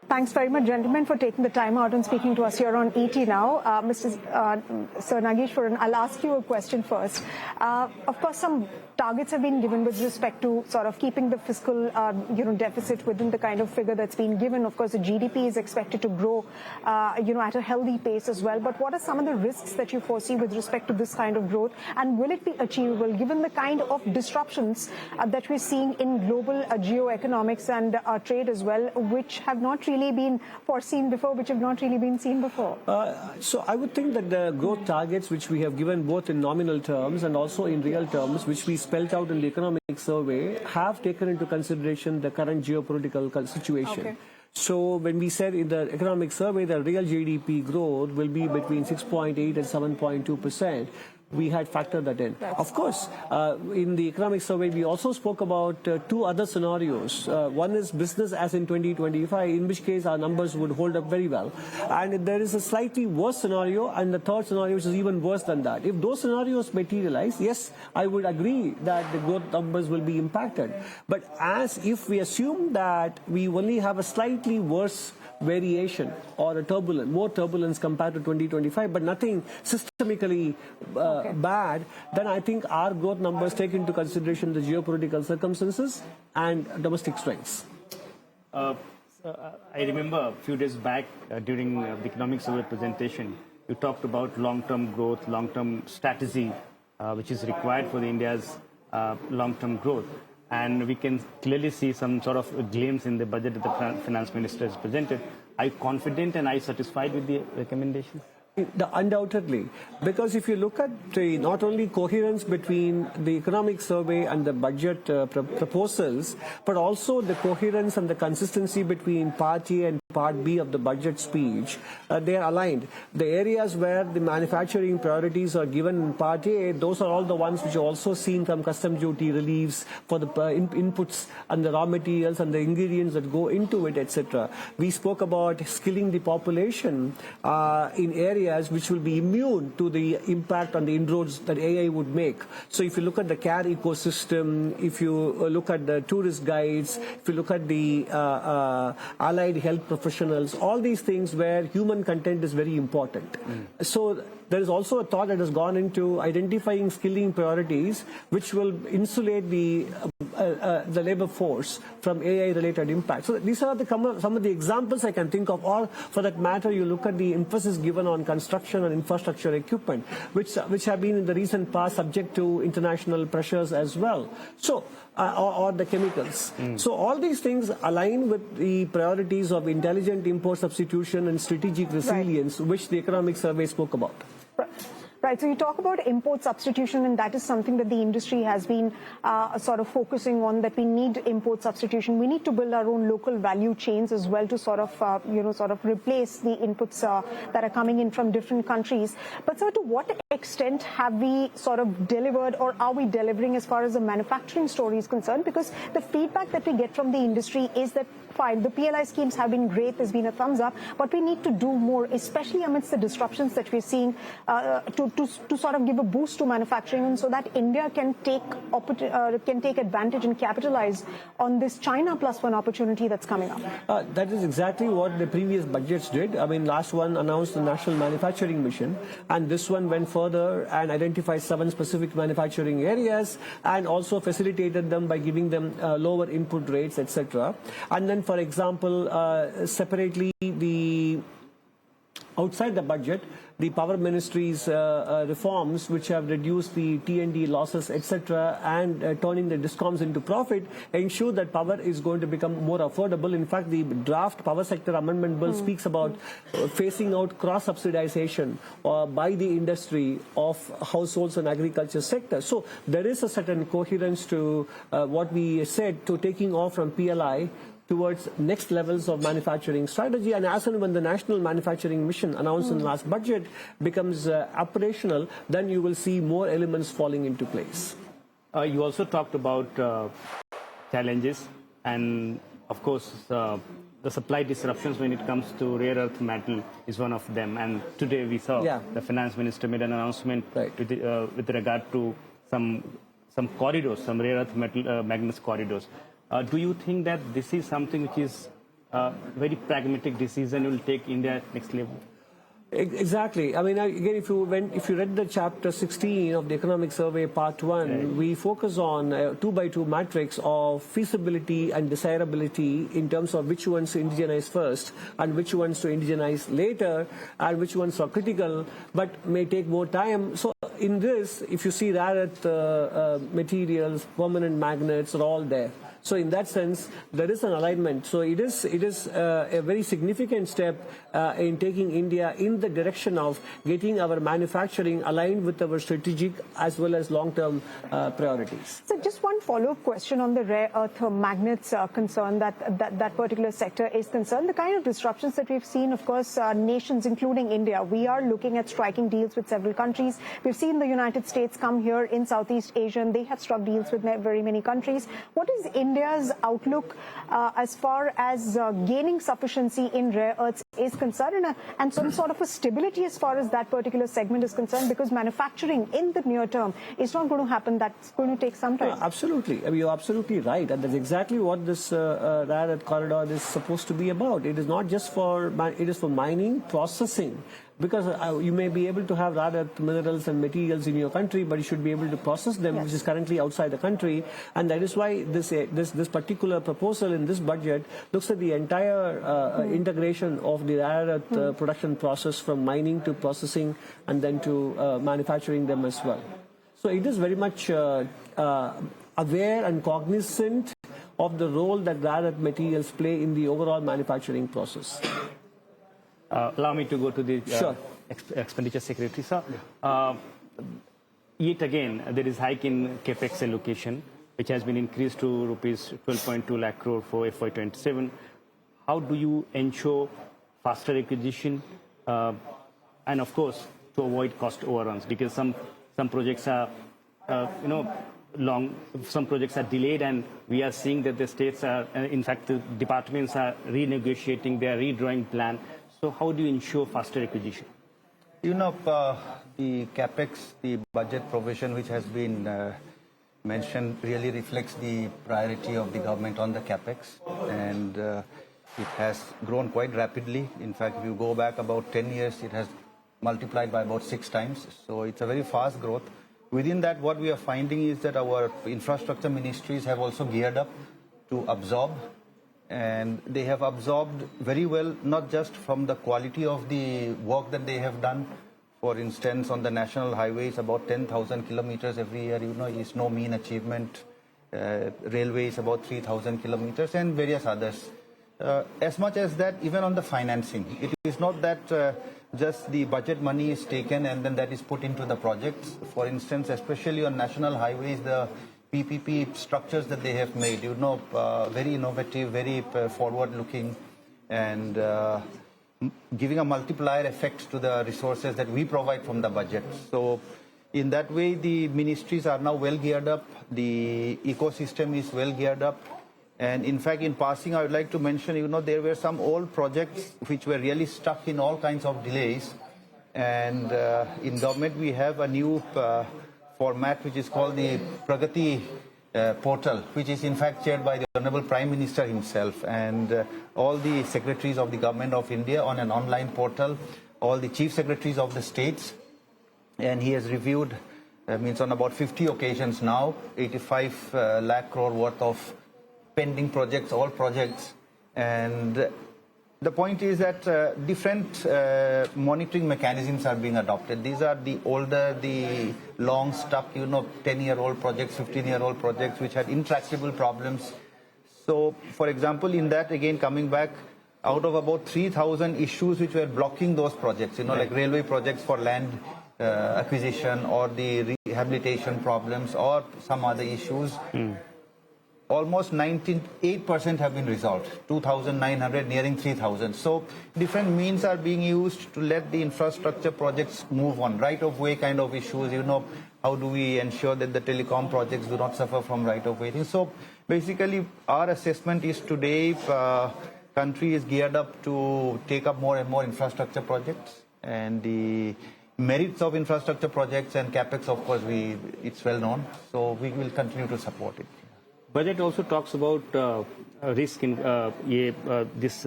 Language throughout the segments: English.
Thanks very much, gentlemen, for taking the time out and speaking to us here on ET now. Sir Nageswaran, I'll ask you a question first. Of course, some targets have been given with respect to sort of keeping the fiscal, deficit within the kind of figure that's been given. Of course, the GDP is expected to grow, at a healthy pace as well. But what are some of the risks that you foresee with respect to this kind of growth? And will it be achievable given the kind of disruptions that we're seeing in global geoeconomics and trade as well, which have not really been foreseen before, which have not really been seen before? So I would think that the growth targets which we have given both in nominal terms and also in real terms, which we spelled out in the economic survey, have taken into consideration the current geopolitical situation. Okay. So when we said in the economic survey the real GDP growth will be between 6.8 and 7.2%, we had factored that in. Right. Of course, in the economic survey, we also spoke about two other scenarios. One is business as in 2025, in which case our numbers would hold up very well. And there is a slightly worse scenario, and the third scenario which is even worse than that. If those scenarios materialize, yes, I would agree that the growth numbers will be impacted. But as if we assume that we only have a slightly worse variation or more turbulence compared to 2025, but nothing systemically bad, then I think our growth numbers take into consideration the geopolitical circumstances and domestic strengths. I remember a few days back during the economic survey presentation, you talked about long-term growth, long-term strategy, which is required for India's long-term growth. And we can clearly see some sort of a glimpse in the budget that the finance minister has presented. Are you confident and are you satisfied with the recommendations? Undoubtedly, because if you look at not only coherence between the economic survey and the budget proposals, but also the coherence and the consistency between Part A and Part B of the budget speech, they are aligned. The areas where the manufacturing priorities are given in Part A, those are all the ones which are also seen from custom duty reliefs for the inputs and the raw materials and the ingredients that go into it, etc. We spoke about skilling the population in areas which will be immune to the impact on the inroads that AI would make. So if you look at the care ecosystem, if you look at the tourist guides, if you look at the allied health professionals, all these things where human content is very important. So there is also a thought that has gone into identifying skilling priorities which will insulate the labor force from AI-related impacts. So these are some of the examples I can think of, or for that matter, you look at the emphasis given on construction and infrastructure equipment, which have been in the recent past subject to international pressures as well. So, or the chemicals. So all these things align with the priorities of intelligent import substitution and strategic resilience, which the economic survey spoke about. Right, so you talk about import substitution, and that is something that the industry has been sort of focusing on, that we need import substitution. We need to build our own local value chains as well to sort of replace the inputs that are coming in from different countries. But sir, to what extent have we sort of delivered, or are we delivering as far as the manufacturing story is concerned? Because the feedback that we get from the industry is that fine, the PLI schemes have been great, there's been a thumbs up, but we need to do more, especially amidst the disruptions that we're seeing, to sort of give a boost to manufacturing, and so that India can take advantage and capitalize on this China Plus One opportunity that's coming up. That is exactly what the previous budgets did. I mean, last one announced the National Manufacturing Mission, and this one went further and identified 7 specific manufacturing areas and also facilitated them by giving them lower input rates, etc. And then, for example, separately, outside the budget, the Power Ministry's reforms, which have reduced the T&D losses, etc., and turning the discoms into profit, ensure that power is going to become more affordable. In fact, the draft Power Sector Amendment Bill speaks about phasing out cross-subsidization by the industry of households and agriculture sector. So there is a certain coherence to what we said, to taking off from PLI towards next levels of manufacturing strategy. And as and when the National Manufacturing Mission announced in the last budget becomes operational, then you will see more elements falling into place. You also talked about challenges, and of course the supply disruptions when it comes to rare earth metal is one of them. And today we saw the finance minister made an announcement with regard to some corridors, some rare earth metal magnets corridors. Do you think that this is something which is very pragmatic decision will take India next level? Exactly. I mean, again, if you read the chapter 16 of the Economic Survey Part 1, right, we focus on a 2x2 matrix of feasibility and desirability in terms of which ones to indigenize first and which ones to indigenize later and which ones are critical but may take more time. So in this, if you see rare earth materials, permanent magnets are all there. So in that sense, there is an alignment. So it is a very significant step in taking India in the direction of getting our manufacturing aligned with our strategic as well as long-term priorities. So just one follow-up question on the rare earth magnets concern that particular sector is concerned. The kind of disruptions that we've seen, of course, nations including India, we are looking at striking deals with several countries. We've seen the United States come here in Southeast Asia and they have struck deals with very many countries. What is India's outlook as far as gaining sufficiency in rare earths is concerned and some sort of a stability as far as that particular segment is concerned, because manufacturing in the near term is not going to happen. That's going to take some time. Absolutely. I mean, you're absolutely right. And that's exactly what this rare earth corridor is supposed to be about. It is not just for, it is for mining, processing. Because you may be able to have rare earth minerals and materials in your country, but you should be able to process them, yes, which is currently outside the country. And that is why this particular proposal in this budget looks at the entire integration of the rare earth production process, from mining to processing and then to manufacturing them as well. So it is very much aware and cognizant of the role that rare earth materials play in the overall manufacturing process. Allow me to go to the sure, expenditure secretary, sir. Yet again, there is hike in capex allocation, which has been increased to rupees 12.2 lakh crore for FY27. How do you ensure faster acquisition and, of course, to avoid cost overruns? Because some projects are, some projects are delayed, and we are seeing that the states are, in fact, the departments are renegotiating their redrawing plan. So how do you ensure faster acquisition? You know, the capex, the budget provision which has been mentioned really reflects the priority of the government on the capex, and it has grown quite rapidly. In fact, if you go back about 10 years, it has multiplied by about 6 times. So it's a very fast growth. Within that, what we are finding is that our infrastructure ministries have also geared up to absorb. And they have absorbed very well, not just from the quality of the work that they have done. For instance, on the national highways, about 10,000 kilometers every year, is no mean achievement. Railways, about 3,000 kilometers, and various others. As much as that, even on the financing, it is not that just the budget money is taken and then that is put into the projects. For instance, especially on national highways, the PPP structures that they have made, very innovative, very forward-looking, and giving a multiplier effect to the resources that we provide from the budget. So in that way, the ministries are now well geared up, the ecosystem is well geared up. And in fact, in passing, I would like to mention, there were some old projects which were really stuck in all kinds of delays. And in government, we have a new format which is called the Pragati portal, which is in fact chaired by the Honorable Prime Minister himself, and all the secretaries of the Government of India on an online portal, all the chief secretaries of the states, and he has reviewed, on about 50 occasions now, 85 lakh crore worth of pending projects, all projects, and the point is that different monitoring mechanisms are being adopted. These are the older, the long stuck, 10-year-old projects, 15-year-old projects which had intractable problems. So, for example, in that, again, coming back, out of about 3,000 issues which were blocking those projects, like railway projects for land acquisition or the rehabilitation problems or some other issues, almost 98% have been resolved, 2,900 nearing 3,000. So different means are being used to let the infrastructure projects move on. Right-of-way kind of issues, how do we ensure that the telecom projects do not suffer from right-of-way? So basically our assessment is today country is geared up to take up more and more infrastructure projects, and the merits of infrastructure projects and capex, of course, it's well known. So we will continue to support it. Budget also talks about risk in this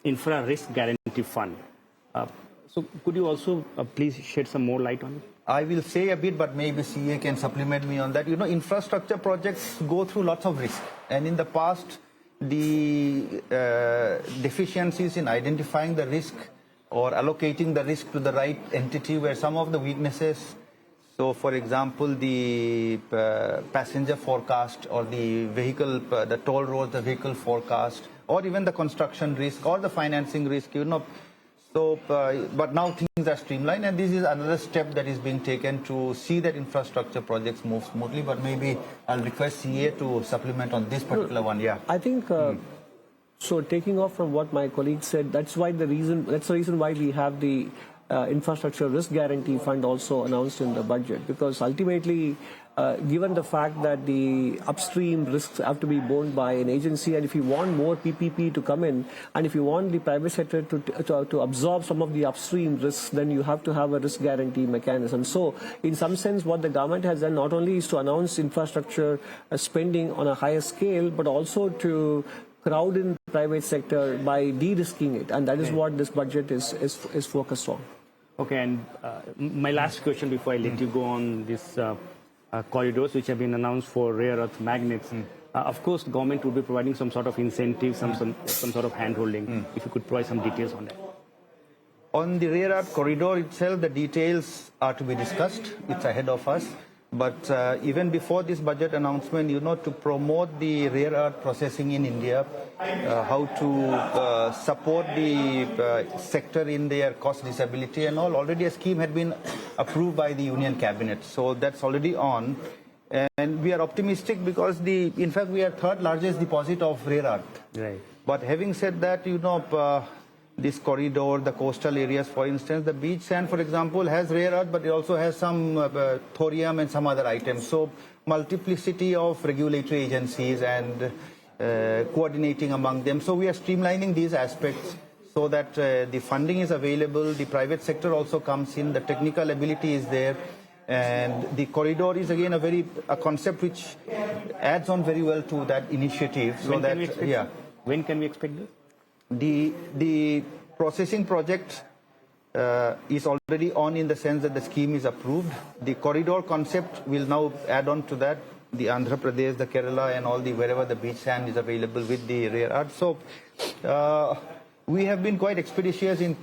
infra risk guarantee fund. So could you also please shed some more light on it? I will say a bit, but maybe CA can supplement me on that. You know, infrastructure projects go through lots of risk. And in the past, the deficiencies in identifying the risk or allocating the risk to the right entity were some of the weaknesses. So, for example, the passenger forecast or the vehicle, the toll roads, the vehicle forecast, or even the construction risk or the financing risk, you know. So, but now things are streamlined, and this is another step that is being taken to see that infrastructure projects move smoothly. But maybe I'll request CA to supplement on this particular one. Yeah, I think so. Taking off from what my colleague said, that's the reason why we have the infrastructure risk guarantee fund also announced in the budget, because ultimately, given the fact that the upstream risks have to be borne by an agency, and if you want more PPP to come in, and if you want the private sector to absorb some of the upstream risks, then you have to have a risk guarantee mechanism. So, in some sense, what the government has done not only is to announce infrastructure spending on a higher scale, but also to crowd in the private sector by de-risking it, and that is what this budget is focused on. Okay, and my last question before I let you go on this corridors which have been announced for rare earth magnets. Of course, the government would be providing some sort of incentive, some sort of hand-holding. If you could provide some details on that. on the rare earth corridor itself, the details are to be discussed. It's ahead of us. But even before this budget announcement, you know, to promote the rare earth processing in India, how to support the sector in their cost disability and all, already a scheme had been approved by the Union Cabinet. So that's already on. And we are optimistic because, in fact, we are third largest deposit of rare earth. Right. But having said that, you know, this corridor, the coastal areas, for instance, the beach sand, for example, has rare earth, but it also has some thorium and some other items. So multiplicity of regulatory agencies and coordinating among them. So we are streamlining these aspects so that the funding is available, the private sector also comes in, the technical ability is there. And the corridor is again a concept which adds on very well to that initiative. So when can we expect this? The processing project is already on in the sense that the scheme is approved. The corridor concept will now add on to that, the Andhra Pradesh, the Kerala and all the wherever the beach sand is available with the rare earth. So we have been quite expeditious in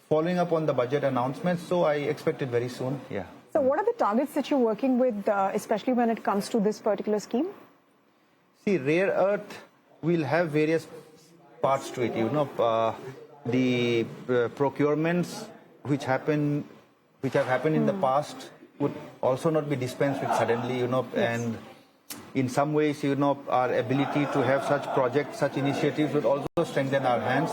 following up on the budget announcements. So I expect it very soon. Yeah. So what are the targets that you're working with, especially when it comes to this particular scheme? See, rare earth will have various parts to it. You know, the procurements which have happened in the past would also not be dispensed with suddenly. You know, yes. And in some ways, you know, our ability to have such projects, such initiatives would also strengthen our hands.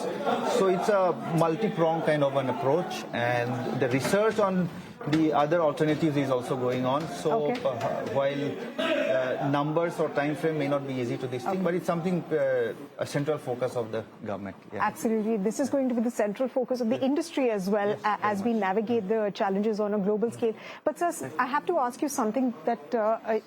So it's a multi-pronged kind of an approach, and the research on the other alternatives is also going on. So while numbers or time frame may not be easy to distinguish, but it's something, a central focus of the government. Yeah. Absolutely. This is going to be the central focus of the industry as well, as we navigate the challenges on a global scale. But sir, I have to ask you something that...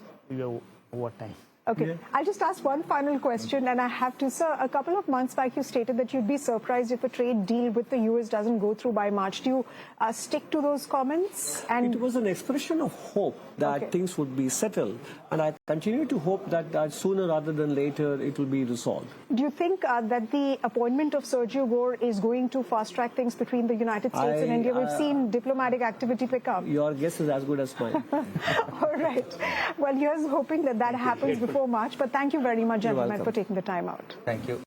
What time? Okay, Yeah. I'll just ask one final question, and I have to, sir, a couple of months back you stated that you'd be surprised if a trade deal with the US doesn't go through by March. Do you stick to those comments? And It was an expression of hope that things would be settled, and I continue to hope that sooner rather than later it will be resolved. do you think that the appointment of Sergio Gore is going to fast-track things between the United States and India? We've seen diplomatic activity pick up. Your guess is as good as mine. All right. Well, here's hoping that happens before March. But thank you very much, gentlemen, welcome. for taking the time out. Thank you.